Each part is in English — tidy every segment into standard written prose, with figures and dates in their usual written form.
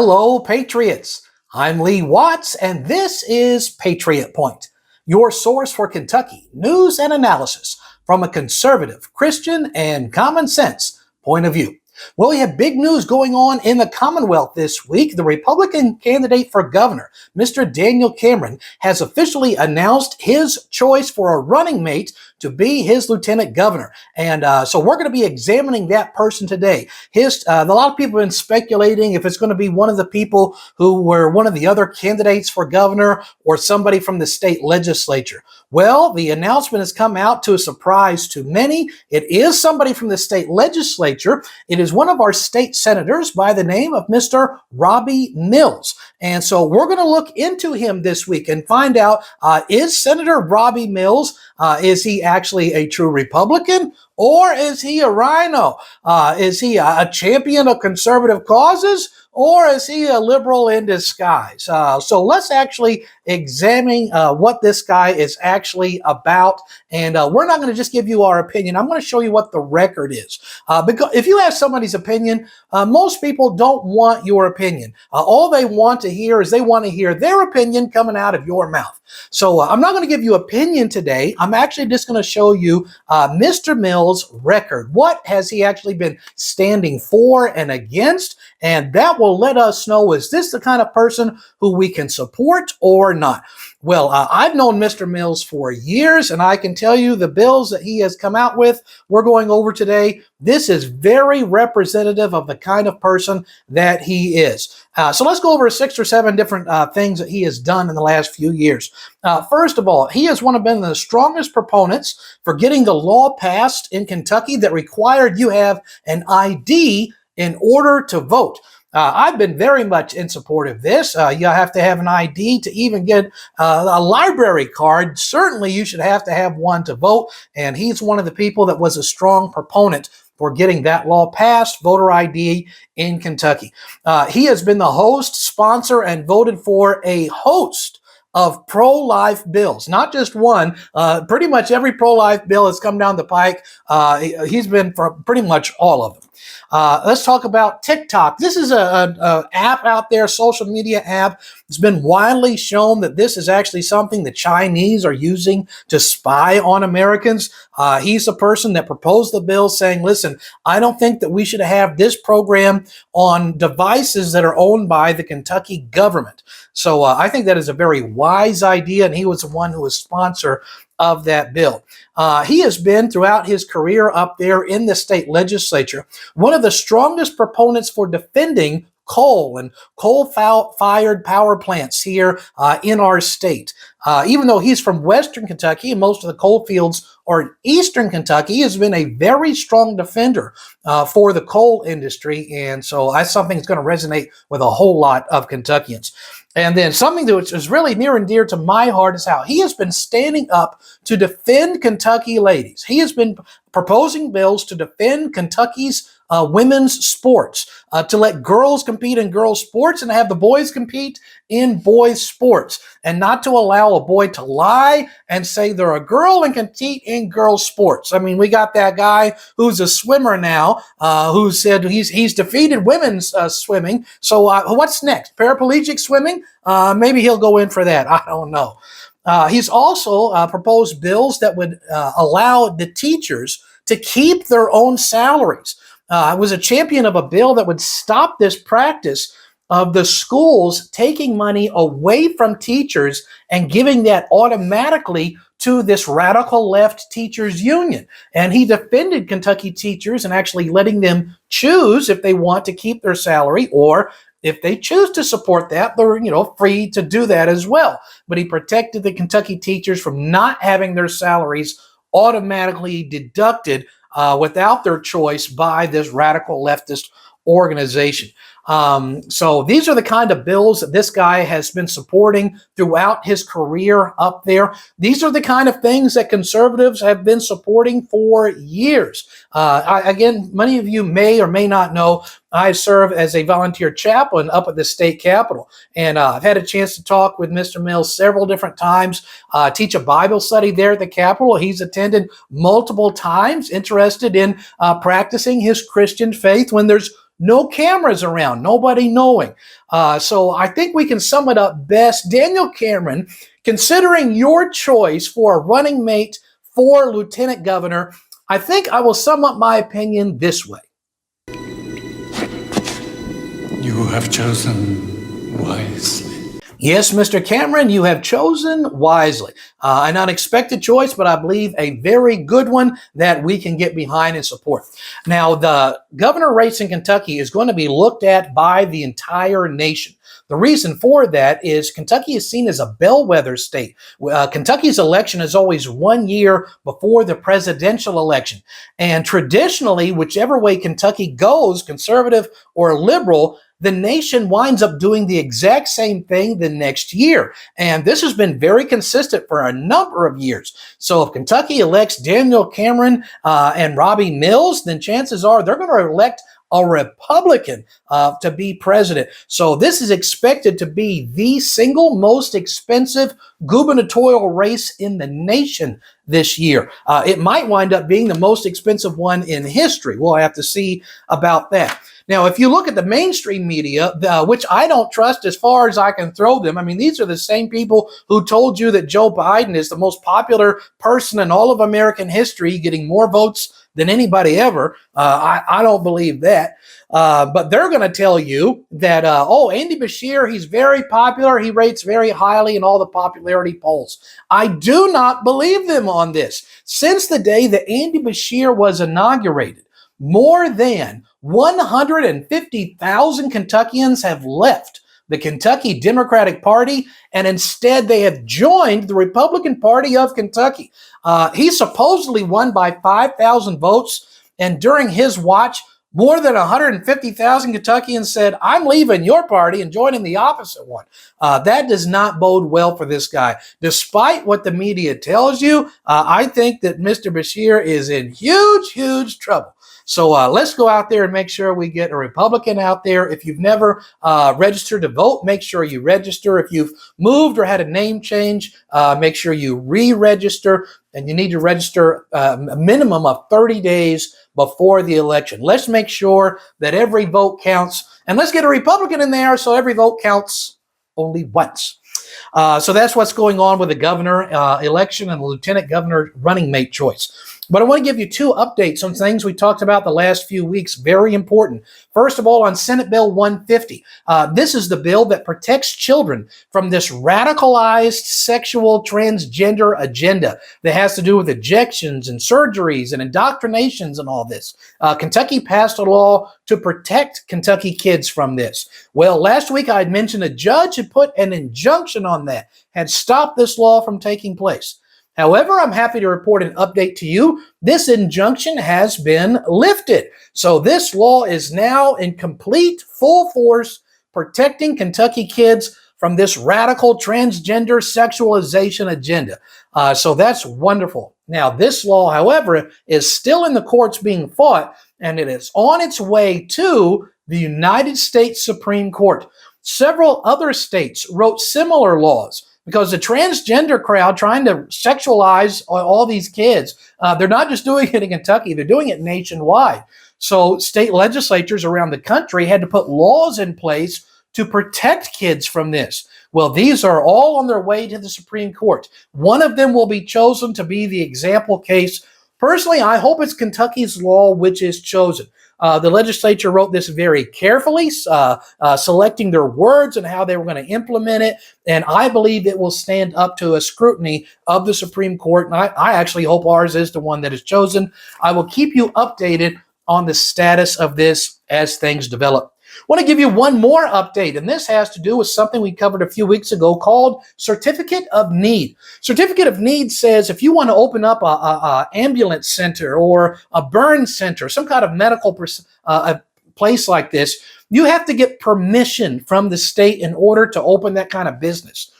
Hello, Patriots. I'm Lee Watts, and this is Patriot Point, your source for Kentucky news and analysis from a conservative, Christian, and common sense point of view. Well, we have big news going on in the Commonwealth this week. The Republican candidate for governor, Mr. Daniel Cameron, has officially announced his choice for a running mate to be his lieutenant governor. And so we're going to be examining that person today. A lot of people have been speculating if it's going to be one of the people who were one of the other candidates for governor or somebody from the state legislature. Well, the announcement has come out to a surprise to many. It is somebody from the state legislature. It is one of our state senators by the name of Mr. Robbie Mills. And so we're going to look into him this week and find out, is Senator Robbie Mills, is he actually a true Republican, or is he a rhino? Is he a champion of conservative causes, or is he a liberal in disguise? So let's actually examine what this guy is actually about. And we're not going to just give you our opinion. I'm going to show you what the record is. Because if you have somebody's opinion, most people don't want your opinion. All they want to hear is they want to hear their opinion coming out of your mouth. So I'm not going to give you opinion today. I'm actually just going to show you Mr. Mills' record. What has he actually been standing for and against? And that will let us know, is this the kind of person who we can support or not? Well, I've known Mr. Mills for years, and I can tell you the bills that he has come out with, we're going over today. This is very representative of the kind of person that he is. So let's go over 6 or 7 different things that he has done in the last few years. First of all, he has been one of the strongest proponents for getting the law passed in Kentucky that required you have an ID in order to vote. I've been very much in support of this. You have to have an ID to even get a library card. Certainly, you should have to have one to vote. And he's one of the people that was a strong proponent for getting that law passed, voter ID in Kentucky. He has been the host, sponsor, and voted for a host of pro-life bills, not just one. Pretty much every pro-life bill has come down the pike. He's been for pretty much all of them. Let's talk about TikTok. This is an app out there, social media app. It's been widely shown that this is actually something the Chinese are using to spy on Americans. He's the person that proposed the bill saying, listen, I don't think that we should have this program on devices that are owned by the Kentucky government. So I think that is a very wise idea, and he was the one who was sponsor of that bill. He has been, throughout his career up there in the state legislature, one of the strongest proponents for defending coal and coal-fired power plants here in our state. Even though he's from Western Kentucky and most of the coal fields are in Eastern Kentucky, he has been a very strong defender for the coal industry. And so that's something that's going to resonate with a whole lot of Kentuckians. And then something that is really near and dear to my heart is how he has been standing up to defend Kentucky ladies. He has been proposing bills to defend Kentucky's women's sports, to let girls compete in girls' sports and have the boys compete in boys' sports, and not to allow a boy to lie and say they're a girl and compete in girls' sports. I mean, we got that guy who's a swimmer now who said he's defeated women's swimming. So what's next? Paraplegic swimming? Maybe he'll go in for that. I don't know. He's also proposed bills that would allow the teachers to keep their own salaries. I was a champion of a bill that would stop this practice of the schools taking money away from teachers and giving that automatically to this radical left teachers union. And he defended Kentucky teachers and actually letting them choose if they want to keep their salary, or if they choose to support that, they're free to do that as well. But he protected the Kentucky teachers from not having their salaries automatically deducted without their choice by this radical leftist organization. So these are the kind of bills that this guy has been supporting throughout his career up there. These are the kind of things that conservatives have been supporting for years. Again, many of you may or may not know, I serve as a volunteer chaplain up at the state capitol. And I've had a chance to talk with Mr. Mills several different times, teach a Bible study there at the capitol. He's attended multiple times, interested in practicing his Christian faith when there's no cameras around, nobody knowing. So I think we can sum it up best. Daniel Cameron, considering your choice for a running mate for lieutenant governor, I think I will sum up my opinion this way. You have chosen wisely. Yes, Mr. Cameron, you have chosen wisely. An unexpected choice, but I believe a very good one that we can get behind and support. Now, the governor race in Kentucky is going to be looked at by the entire nation. The reason for that is Kentucky is seen as a bellwether state. Kentucky's election is always 1 year before the presidential election. And traditionally, whichever way Kentucky goes, conservative or liberal, the nation winds up doing the exact same thing the next year. And this has been very consistent for a number of years. So if Kentucky elects Daniel Cameron and Robbie Mills, then chances are they're going to elect a Republican to be president. So this is expected to be the single most expensive gubernatorial race in the nation this year. It might wind up being the most expensive one in history. We'll have to see about that. Now, if you look at the mainstream media, which I don't trust as far as I can throw them, I mean, these are the same people who told you that Joe Biden is the most popular person in all of American history, getting more votes than anybody ever. I don't believe that. But they're going to tell you that, Andy Beshear, he's very popular. He rates very highly in all the popularity polls. I do not believe them on this. Since the day that Andy Beshear was inaugurated, more than 150,000 Kentuckians have left the Kentucky Democratic Party, and instead they have joined the Republican Party of Kentucky. He supposedly won by 5,000 votes, and during his watch, more than 150,000 Kentuckians said, I'm leaving your party and joining the opposite one. That does not bode well for this guy. Despite what the media tells you, I think that Mr. Beshear is in huge, huge trouble. So let's go out there and make sure we get a Republican out there. If you've never registered to vote, make sure you register. If you've moved or had a name change, make sure you re-register. And you need to register a minimum of 30 days before the election. Let's make sure that every vote counts. And let's get a Republican in there so every vote counts only once. So that's what's going on with the governor election and the lieutenant governor running mate choice. But I want to give you two updates on things we talked about the last few weeks. Very important. First of all, on Senate Bill 150, this is the bill that protects children from this radicalized sexual transgender agenda that has to do with injections and surgeries and indoctrinations and all this. Kentucky passed a law to protect Kentucky kids from this. Well, last week I had mentioned a judge had put an injunction on that, had stopped this law from taking place. However, I'm happy to report an update to you. This injunction has been lifted. So this law is now in complete full force protecting Kentucky kids from this radical transgender sexualization agenda. So that's wonderful. Now, this law, however, is still in the courts being fought, and it is on its way to the United States Supreme Court. Several other states wrote similar laws, because the transgender crowd trying to sexualize all these kids, they're not just doing it in Kentucky, they're doing it nationwide. So state legislatures around the country had to put laws in place to protect kids from this. Well, these are all on their way to the Supreme Court. One of them will be chosen to be the example case. Personally, I hope it's Kentucky's law which is chosen. The legislature wrote this very carefully, selecting their words and how they were going to implement it. And I believe it will stand up to a scrutiny of the Supreme Court. And I actually hope ours is the one that is chosen. I will keep you updated on the status of this as things develop. I want to give you one more update, and this has to do with something we covered a few weeks ago called Certificate of Need. Certificate of Need says if you want to open up a ambulance center or a burn center, some kind of medical a place like this, you have to get permission from the state in order to open that kind of business.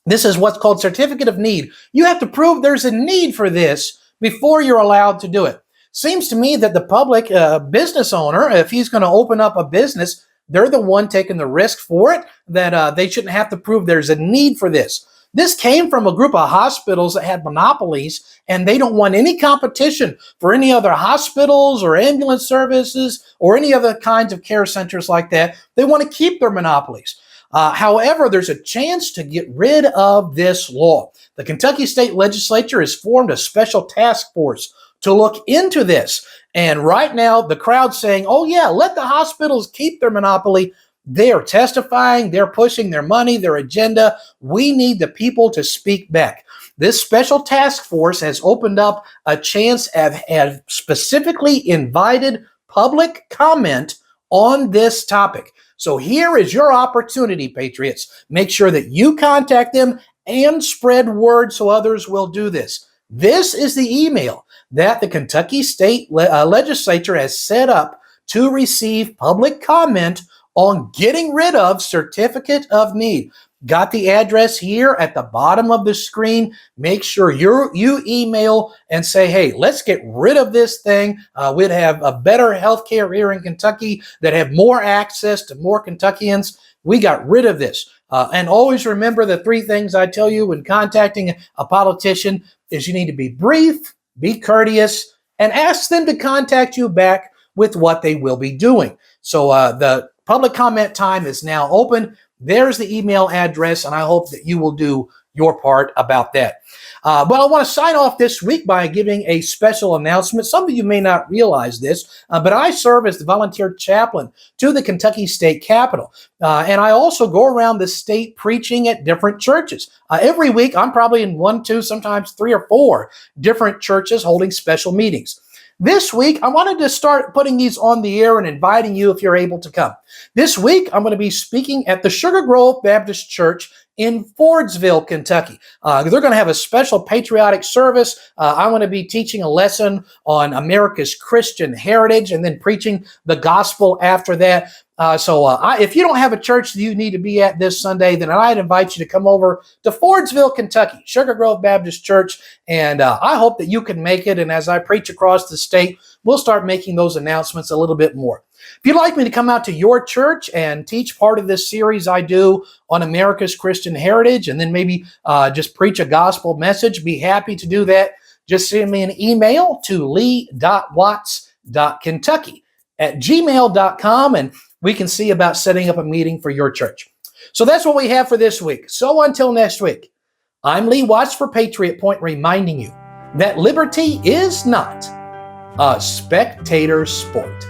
This is what's called Certificate of Need. You have to prove there's a need for this before you're allowed to do it. Seems to me that the public business owner, if he's going to open up a business, they're the one taking the risk for it, that they shouldn't have to prove there's a need for this. This came from a group of hospitals that had monopolies, and they don't want any competition for any other hospitals or ambulance services or any other kinds of care centers like that. They want to keep their monopolies. However, there's a chance to get rid of this law. The Kentucky State Legislature has formed a special task force to look into this. And right now, the crowd's saying, oh yeah, let the hospitals keep their monopoly. They are testifying, they're pushing their money, their agenda. We need the people to speak back. This special task force has opened up a chance and have specifically invited public comment on this topic. So here is your opportunity, Patriots. Make sure that you contact them and spread word so others will do this. This is the email that the Kentucky State Legislature has set up to receive public comment on getting rid of Certificate of Need. Got the address here at the bottom of the screen. Make sure you email and say, hey, let's get rid of this thing. We'd have a better health care here in Kentucky that have more access to more Kentuckians. We got rid of this. And always remember the three things I tell you when contacting a politician is you need to be brief, be courteous, and ask them to contact you back with what they will be doing. So the public comment time is now open. There's the email address, and I hope that you will do your part about that. But I want to sign off this week by giving a special announcement. Some of you may not realize this, but I serve as the volunteer chaplain to the Kentucky State Capitol. And I also go around the state preaching at different churches. Every week, I'm probably in 1, 2, sometimes 3 or 4 different churches holding special meetings. This week, I wanted to start putting these on the air and inviting you if you're able to come. This week, I'm going to be speaking at the Sugar Grove Baptist Church in Fordsville, Kentucky. They're going to have a special patriotic service. I'm going to be teaching a lesson on America's Christian heritage and then preaching the gospel after that. If you don't have a church that you need to be at this Sunday, then I'd invite you to come over to Fordsville, Kentucky, Sugar Grove Baptist Church, and I hope that you can make it. And as I preach across the state, we'll start making those announcements a little bit more. If you'd like me to come out to your church and teach part of this series I do on America's Christian heritage, and then maybe just preach a gospel message, be happy to do that. Just send me an email to lee.watts.kentucky@gmail.com, and we can see about setting up a meeting for your church. So that's what we have for this week. So until next week, I'm Lee Watts for Patriot Point, reminding you that liberty is not a spectator sport.